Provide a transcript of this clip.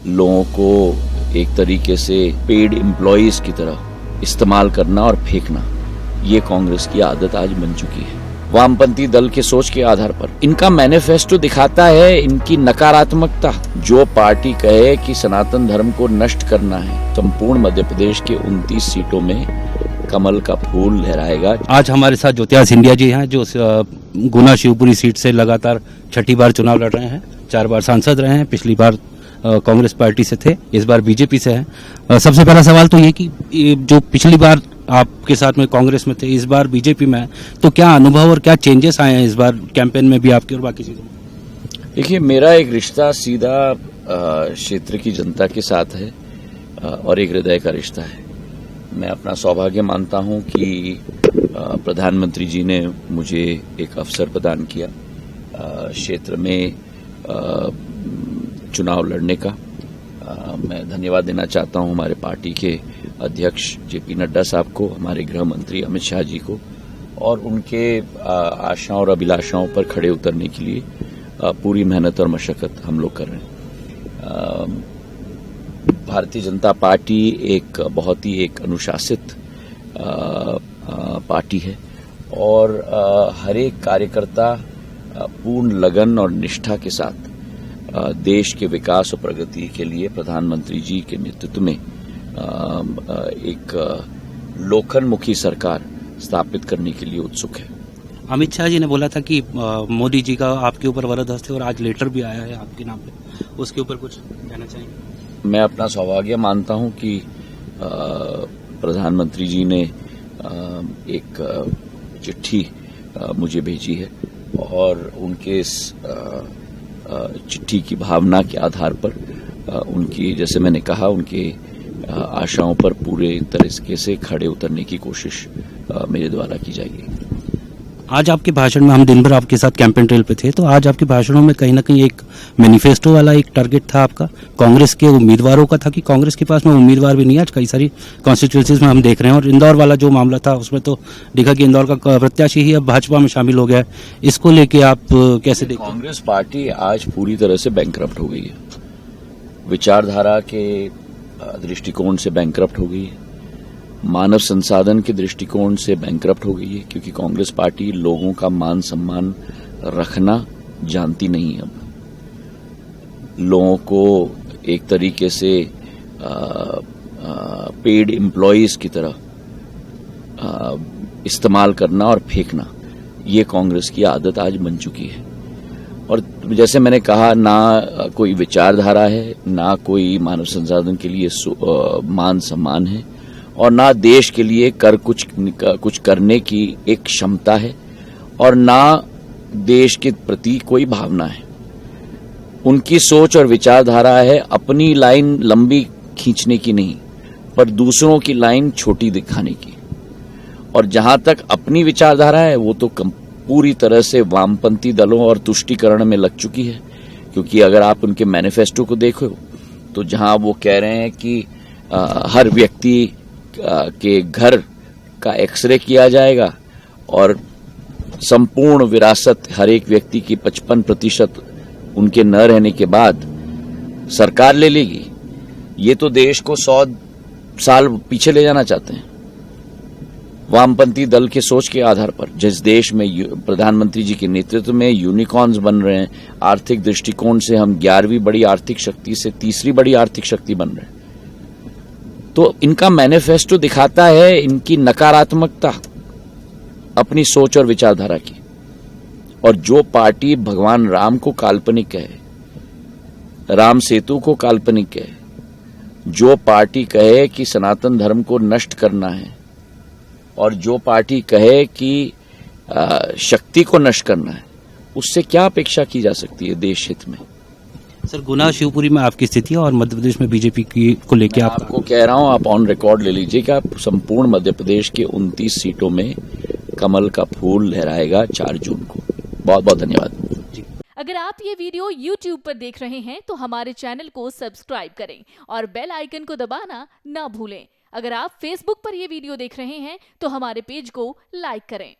लोगों को एक तरीके से पेड एम्प्लॉयज की तरह इस्तेमाल करना और फेंकना, ये कांग्रेस की आदत आज बन चुकी है। वामपंथी दल के सोच के आधार पर इनका मैनिफेस्टो दिखाता है इनकी नकारात्मकता। जो पार्टी कहे कि सनातन धर्म को नष्ट करना है, संपूर्ण मध्य प्रदेश के 29 सीटों में कमल का फूल लहराएगा। आज हमारे साथ ज्योतिरादित्य सिंधिया जी हैं, जो गुना शिवपुरी सीट से लगातार छठी बार चुनाव लड़ रहे हैं। 4 बार सांसद रहे हैं, पिछली बार कांग्रेस पार्टी से थे, इस बार बीजेपी से हैं। सबसे पहला सवाल तो ये कि जो पिछली बार आपके साथ में कांग्रेस में थे, इस बार बीजेपी में है, तो क्या अनुभव और क्या चेंजेस आए हैं इस बार कैंपेन में भी आपके और बाकी चीजों में? देखिए, मेरा एक रिश्ता सीधा क्षेत्र की जनता के साथ है और एक हृदय का रिश्ता है। मैं अपना सौभाग्य मानता हूं कि प्रधानमंत्री जी ने मुझे एक अवसर प्रदान किया क्षेत्र में चुनाव लड़ने का। मैं धन्यवाद देना चाहता हूं हमारे पार्टी के अध्यक्ष जेपी नड्डा साहब को, हमारे गृह मंत्री अमित शाह जी को, और उनके आशाओं और अभिलाषाओं पर खड़े उतरने के लिए पूरी मेहनत और मशक्कत हम लोग कर रहे हैं। भारतीय जनता पार्टी एक बहुत ही एक अनुशासित पार्टी है और हर एक कार्यकर्ता पूर्ण लगन और निष्ठा के साथ देश के विकास और प्रगति के लिए प्रधानमंत्री जी के नेतृत्व में एक लोकनमुखी सरकार स्थापित करने के लिए उत्सुक है। अमित शाह जी ने बोला था कि मोदी जी का आपके ऊपर वरद हस्त है और आज लेटर भी आया है आपके नाम पे, उसके ऊपर कुछ कहना चाहिए? मैं अपना सौभाग्य मानता हूं कि प्रधानमंत्री जी ने एक चिट्ठी मुझे भेजी है और उनके इस चिट्ठी की भावना के आधार पर उनकी, जैसे मैंने कहा, उनके आशाओं पर पूरे तरीके से खड़े उतरने की कोशिश मेरे द्वारा की जाएगी। आज आपके भाषण में, हम दिन भर आपके साथ कैंपेन ट्रेल पे थे, तो आज आपके भाषणों में कहीं ना कहीं एक मैनिफेस्टो वाला एक टारगेट था आपका कांग्रेस के उम्मीदवारों का, था कि कांग्रेस के पास में उम्मीदवार भी नहीं है। आज कई सारी कॉन्स्टिट्यूंसीज में हम देख रहे हैं और इंदौर वाला जो मामला था उसमें तो दिखा कि इंदौर का प्रत्याशी ही अब भाजपा में शामिल हो गया है। इसको लेके आप कैसे देखते हैं? कांग्रेस पार्टी आज पूरी तरह से बैंकरप्ट हो गई है, विचारधारा के दृष्टिकोण से बैंकरप्ट हो गई है, मानव संसाधन के दृष्टिकोण से बैंकरप्ट हो गई है, क्योंकि कांग्रेस पार्टी लोगों का मान सम्मान रखना जानती नहीं है। अब लोगों को एक तरीके से पेड एम्प्लॉयज की तरह इस्तेमाल करना और फेंकना, ये कांग्रेस की आदत आज बन चुकी है। और जैसे मैंने कहा, ना कोई विचारधारा है, ना कोई मानव संसाधन के लिए मान सम्मान है, और ना देश के लिए कुछ करने की एक क्षमता है, और ना देश के प्रति कोई भावना है। उनकी सोच और विचारधारा है अपनी लाइन लंबी खींचने की नहीं, पर दूसरों की लाइन छोटी दिखाने की। और जहां तक अपनी विचारधारा है, वो तो पूरी तरह से वामपंथी दलों और तुष्टीकरण में लग चुकी है। क्योंकि अगर आप उनके मैनिफेस्टो को देखो तो जहां वो कह रहे हैं कि हर व्यक्ति के घर का एक्सरे किया जाएगा और संपूर्ण विरासत हर एक व्यक्ति की 55% उनके न रहने के बाद सरकार ले लेगी, ये तो देश को 100 साल पीछे ले जाना चाहते हैं। वामपंथी दल के सोच के आधार पर जिस देश में प्रधानमंत्री जी के नेतृत्व में यूनिकॉर्न्स बन रहे हैं, आर्थिक दृष्टिकोण से हम 11वीं बड़ी आर्थिक शक्ति से तीसरी बड़ी आर्थिक शक्ति बन रहे हैं, तो इनका मैनिफेस्टो दिखाता है इनकी नकारात्मकता अपनी सोच और विचारधारा की। और जो पार्टी भगवान राम को काल्पनिक कहे, राम सेतु को काल्पनिक कहे, जो पार्टी कहे कि सनातन धर्म को नष्ट करना है, और जो पार्टी कहे कि शक्ति को नष्ट करना है, उससे क्या अपेक्षा की जा सकती है देश हित में? सर, गुना शिवपुरी में आपकी स्थिति है और मध्य प्रदेश में बीजेपी की को लेकर आपको कह रहा हूं, आप ऑन रिकॉर्ड ले लीजिए कि आप संपूर्ण मध्य प्रदेश के 29 सीटों में कमल का फूल लहराएगा 4 जून को। बहुत बहुत धन्यवाद। अगर आप ये वीडियो YouTube पर देख रहे हैं तो हमारे चैनल को सब्सक्राइब करें और बेल आइकन को दबाना ना भूलें। अगर आप Facebook पर ये वीडियो देख रहे हैं तो हमारे पेज को लाइक करें।